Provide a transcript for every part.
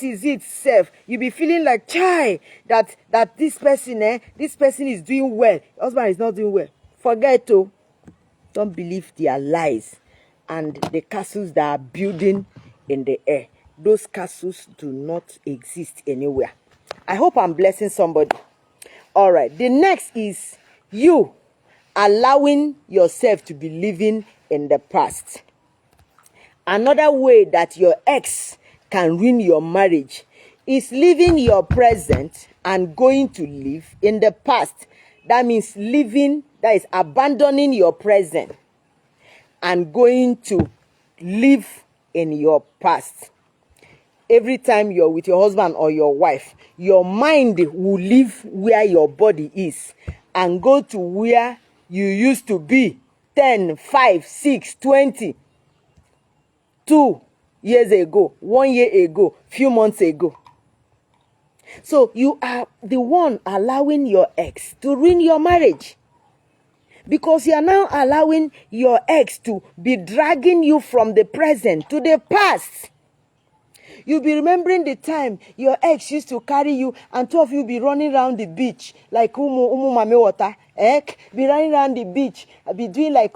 is it self? You be feeling like chai that this person is doing well. Your husband is not doing well. Forget to. Don't believe their lies and the castles that are building in the air. Those castles do not exist anywhere. I hope I'm blessing somebody. All right. The next is you allowing yourself to be living in the past. Another way that your ex can ruin your marriage is living your present and going to live in the past. That means that is abandoning your present and going to live in your past. Every time you're with your husband or your wife, your mind will live where your body is and go to where you used to be 10, 5, 6, 20, 2 years ago, 1 year ago, few months ago. So you are the one allowing your ex to ruin your marriage. Because you are now allowing your ex to be dragging you from the present to the past. You'll be remembering the time your ex used to carry you and two of you be running around the beach like umu mame water. Be running around the beach, be doing like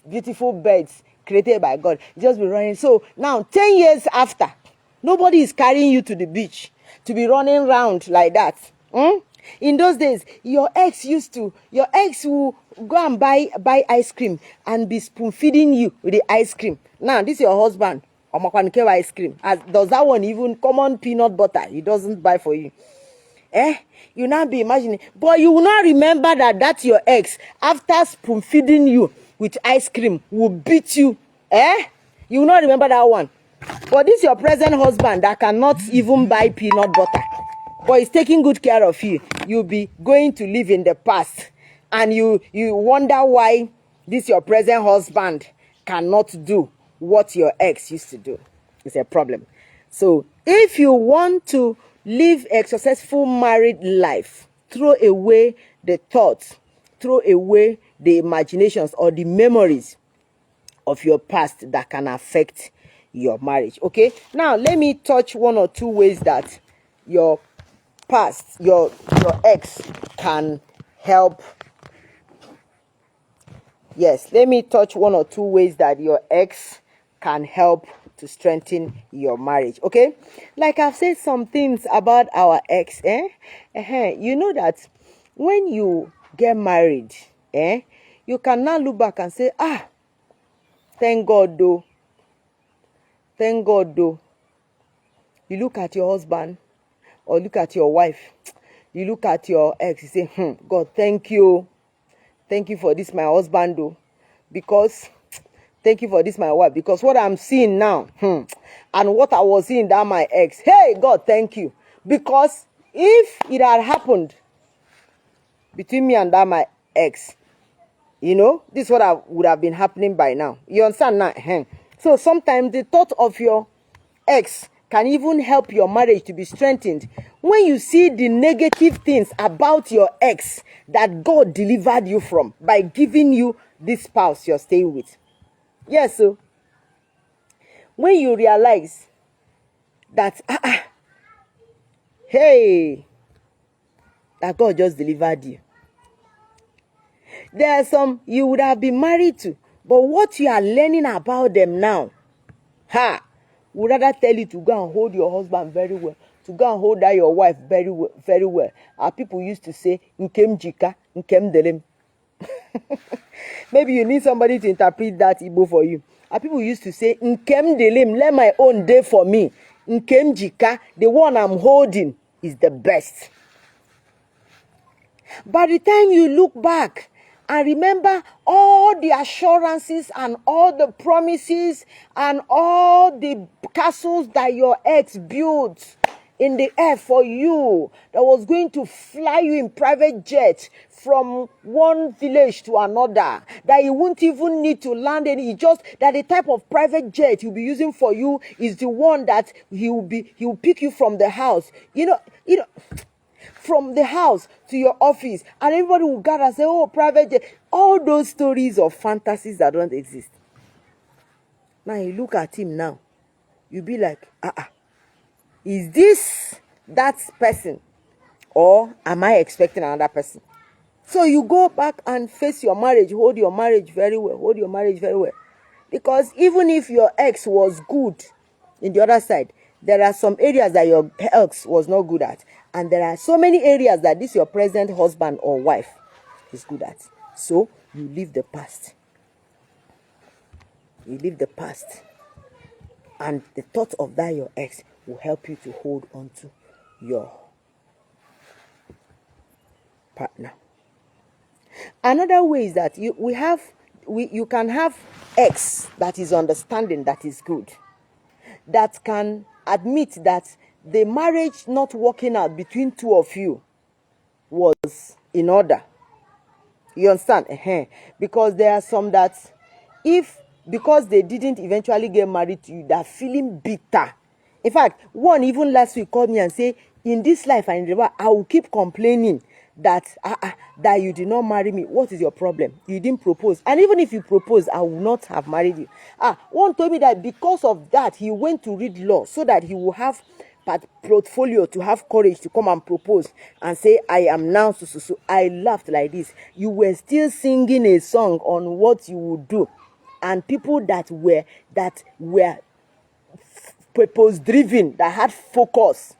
beautiful birds created by God. Just be running. So now 10 years after, nobody is carrying you to the beach to be running around like that. In those days, your ex will go and buy ice cream and be spoon feeding you with the ice cream. Now, this is your husband. Ice cream. Does that one even common peanut butter? He doesn't buy for you. You now be imagining. But you will not remember that's your ex. After spoon feeding you with ice cream, will beat you. You will not remember that one. But this is your present husband that cannot even buy peanut butter. But he's taking good care of you. You'll be going to live in the past. And you wonder why this your present husband cannot do what your ex used to do. It's a problem. So if you want to live a successful married life, throw away the thoughts, throw away the imaginations or the memories of your past that can affect your marriage. Okay? Now let me touch one or two ways that your past, your ex can help. Yes, let me touch one or two ways that your ex can help to strengthen your marriage. Okay, like I've said some things about our ex. You know that when you get married, you can now look back and say, thank God though. You look at your husband or look at your wife, you look at your ex, you say, God, thank you for this, my husband, though, because thank you for this, my wife, because what I'm seeing now, and what I was seeing that my ex, hey, God, thank you, because if it had happened between me and that my ex, this is what would have been happening by now. You understand now? So sometimes the thought of your ex can even help your marriage to be strengthened when you see the negative things about your ex that God delivered you from by giving you this spouse you're staying with. Yes, so when you realize that, hey, that God just delivered you. There are some you would have been married to, but what you are learning about them now, would rather tell you to go and hold your husband very well, to go and hold that your wife very well, very well. Our people used to say, Nkem jika, Nkem delem. Maybe you need somebody to interpret that Igbo for you. Our people used to say, Nkem delem, let my own day for me. Nkem jika, the one I'm holding is the best. By the time you look back and remember all the assurances and all the promises and all the castles that your ex built in the air for you, that was going to fly you in private jet from one village to another, that you won't even need to land any, just that the type of private jet he'll be using for you is the one that he will pick you from the house, from the house to your office, and everybody will gather and say, oh, private jet. All those stories of fantasies that don't exist. Now you look at him now. you'll be like, is this that person, or am I expecting another person? So you go back and face your marriage, hold your marriage very well, because even if your ex was good in the other side, there are some areas that your ex was not good at, and there are so many areas that this your present husband or wife is good at. So you leave the past. And the thought of that your ex will help you to hold on to your partner. Another way is that you can have ex that is understanding, that is good, that can admit that the marriage not working out between two of you was in order. You understand? Because there are some that, because they didn't eventually get married to you, they're feeling bitter. In fact, one even last week called me and said, in this life and in the world, I will keep complaining that you did not marry me. What is your problem? You didn't propose. And even if you propose, I will not have married you. One told me that because of that, he went to read law so that he will have portfolio to have courage to come and propose and say, I am now so. I laughed like this. You were still singing a song on what you would do. And people that were purpose driven, that had focus,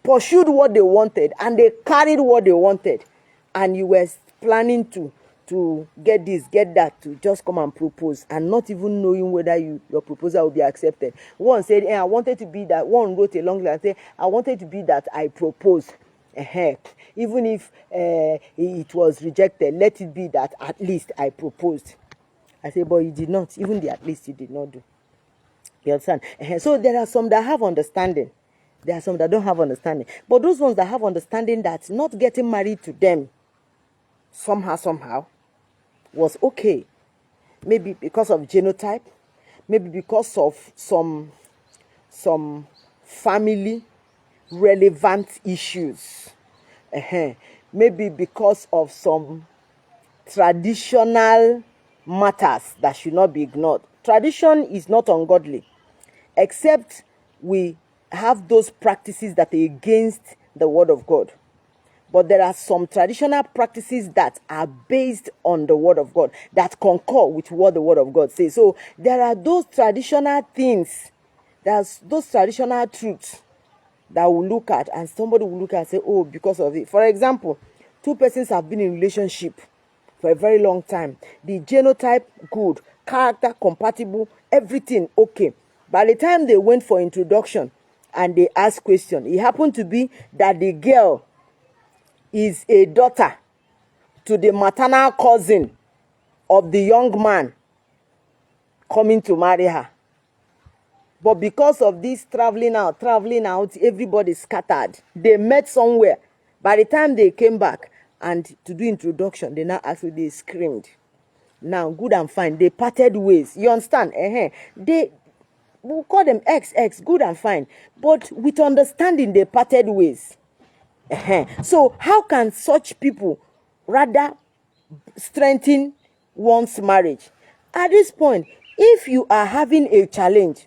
pursued what they wanted, and they carried what they wanted, and you were planning to get this, get that, to just come and propose, and not even knowing whether your proposal will be accepted. One said, I wanted to be that. One wrote a long letter and said, I wanted to be that I proposed. Even if it was rejected, let it be that at least I proposed. I said, but you did not. Even the at least you did not do. You understand? So there are some that have understanding. There are some that don't have understanding. But those ones that have understanding, that not getting married to them somehow was okay. Maybe because of genotype. Maybe because of some family relevant issues. Maybe because of some traditional matters that should not be ignored. Tradition is not ungodly, except we have those practices that are against the word of God. But there are some traditional practices that are based on the word of God, that concur with what the word of God says. So there are those traditional things, there's those traditional truths that we'll look at, and somebody will look at and say, oh, because of it. For example, two persons have been in a relationship for a very long time. The genotype good, character compatible, everything okay. By the time they went for introduction and they asked question, it happened to be that the girl is a daughter to the maternal cousin of the young man coming to marry her. But because of this traveling out, everybody scattered. They met somewhere. By the time they came back and to do introduction, they now actually they screamed. Now, good and fine, they parted ways. You understand? We'll call them ex, good and fine. But with understanding, they parted ways. So how can such people rather strengthen one's marriage? At this point, if you are having a challenge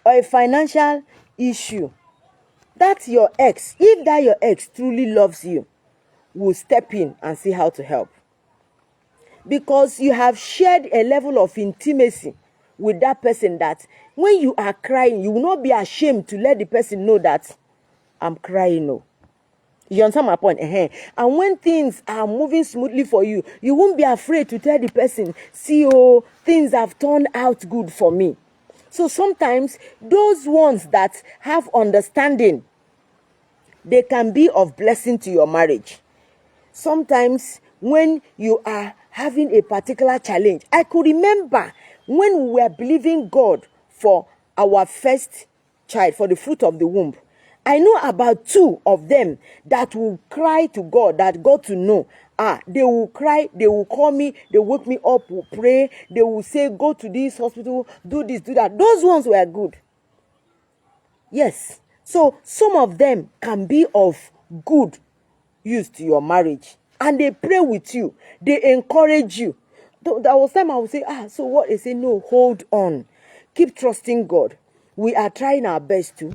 or a financial issue, that's your ex. If that your ex truly loves you, will step in and see how to help. Because you have shared a level of intimacy with that person that when you are crying, you will not be ashamed to let the person know that I'm crying. No. You understand my point? And when things are moving smoothly for you, you won't be afraid to tell the person, see, oh, things have turned out good for me. So sometimes those ones that have understanding, they can be of blessing to your marriage. Sometimes when you are having a particular challenge, I could remember when we were believing God for our first child, for the fruit of the womb. I know about two of them that will cry to God, that God to know. They will cry, they will call me, they wake me up, will pray, they will say, go to this hospital, do this, do that. Those ones were good. Yes. So some of them can be of good use to your marriage. And they pray with you. They encourage you. There was time I would say, so what? They say, no, hold on. Keep trusting God. We are trying our best to.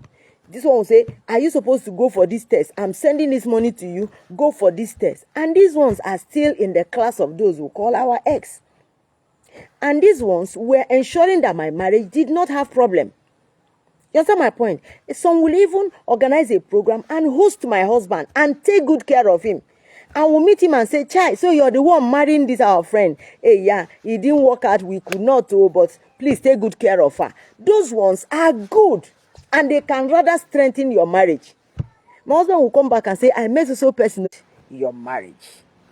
This one will say, are you supposed to go for this test? I'm sending this money to you. Go for this test. And these ones are still in the class of those who call our ex. And these ones were ensuring that my marriage did not have problem. You understand my point? Some will even organize a program and host my husband and take good care of him. And we'll meet him and say, Chai, so you're the one marrying this our friend. Hey, yeah, it didn't work out. We could not, but please take good care of her. Those ones are good. And they can rather strengthen your marriage. My husband will come back and say, I met so person your marriage.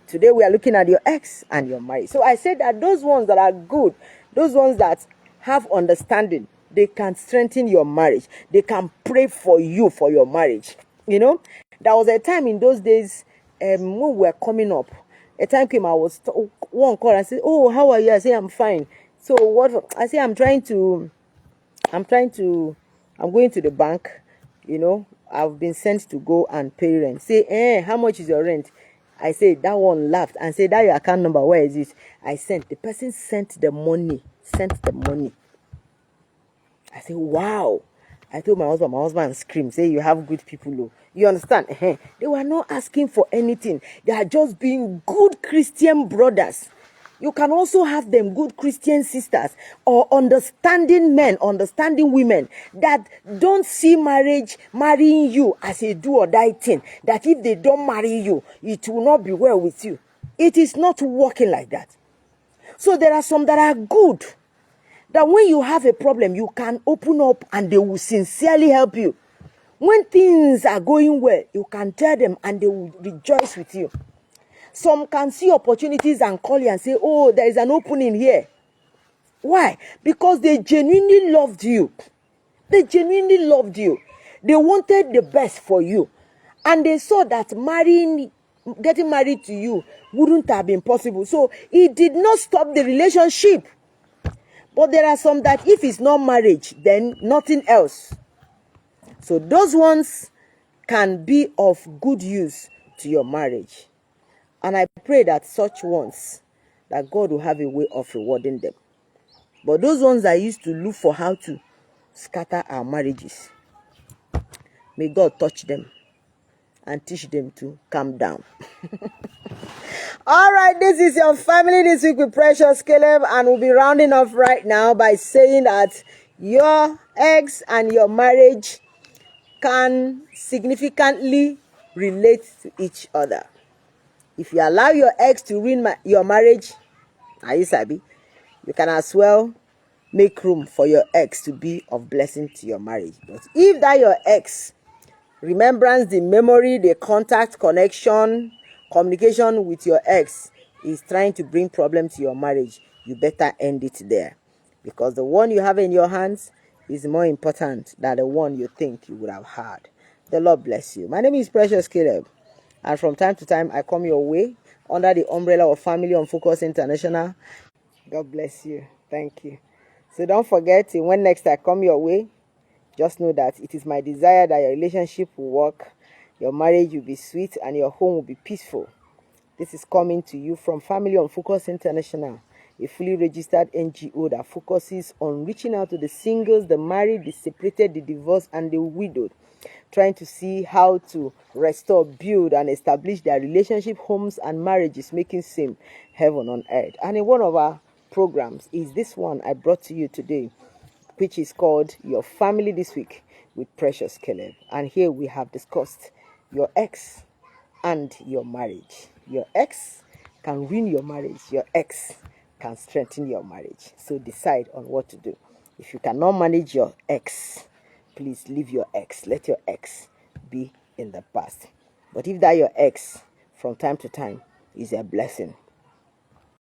Today we are looking at your ex and your marriage. So I said that those ones that are good, those ones that have understanding, they can strengthen your marriage. They can pray for you for your marriage. You know, there was a time in those days when we were coming up. A time came, I was one call and said, oh, how are you? I say, I'm fine. So what? I say, I'm going to the bank, you know, I've been sent to go and pay rent. Say, how much is your rent? I said, that one laughed and said, that your account number, where is it? I sent, the person sent the money. I said, wow. I told my husband screamed, say, you have good people. Oh. You understand? They were not asking for anything. They are just being good Christian brothers. You can also have them good Christian sisters or understanding men, understanding women that don't see marrying you as a do or die thing. That if they don't marry you, it will not be well with you. It is not working like that. So there are some that are good. That when you have a problem, you can open up and they will sincerely help you. When things are going well, you can tell them and they will rejoice with you. Some can see opportunities and call you and say, oh, there is an opening here. Why? Because they genuinely loved you. They genuinely loved you. They wanted the best for you. And they saw that getting married to you wouldn't have been possible. So it did not stop the relationship. But there are some that if it's not marriage, then nothing else. So those ones can be of good use to your marriage. And I pray that such ones, that God will have a way of rewarding them. But those ones that used to look for how to scatter our marriages, may God touch them and teach them to calm down. All right, this is your family this week with Precious Caleb, and we'll be rounding off right now by saying that your ex and your marriage can significantly relate to each other. If you allow your ex to ruin your marriage, are you sabi? You can as well make room for your ex to be of blessing to your marriage. But if that your ex, remembrance, the memory, the contact, connection, communication with your ex is trying to bring problem to your marriage, you better end it there. Because the one you have in your hands is more important than the one you think you would have had. The Lord bless you. My name is Precious Caleb. And from time to time, I come your way under the umbrella of Family on Focus International. God bless you. Thank you. So don't forget, when next I come your way, just know that it is my desire that your relationship will work, your marriage will be sweet, and your home will be peaceful. This is coming to you from Family on Focus International, a fully registered NGO that focuses on reaching out to the singles, the married, the separated, the divorced, and the widowed, trying to see how to restore, build, and establish their relationship, homes, and marriages, making same heaven on earth. And in one of our programs is this one I brought to you today, which is called Your Family This Week with Precious Caleb. And here we have discussed your ex and your marriage. Your ex can ruin your marriage. Your ex can strengthen your marriage. So decide on what to do. If you cannot manage your ex, please leave your ex. Let your ex be in the past. But if that your ex from time to time is a blessing,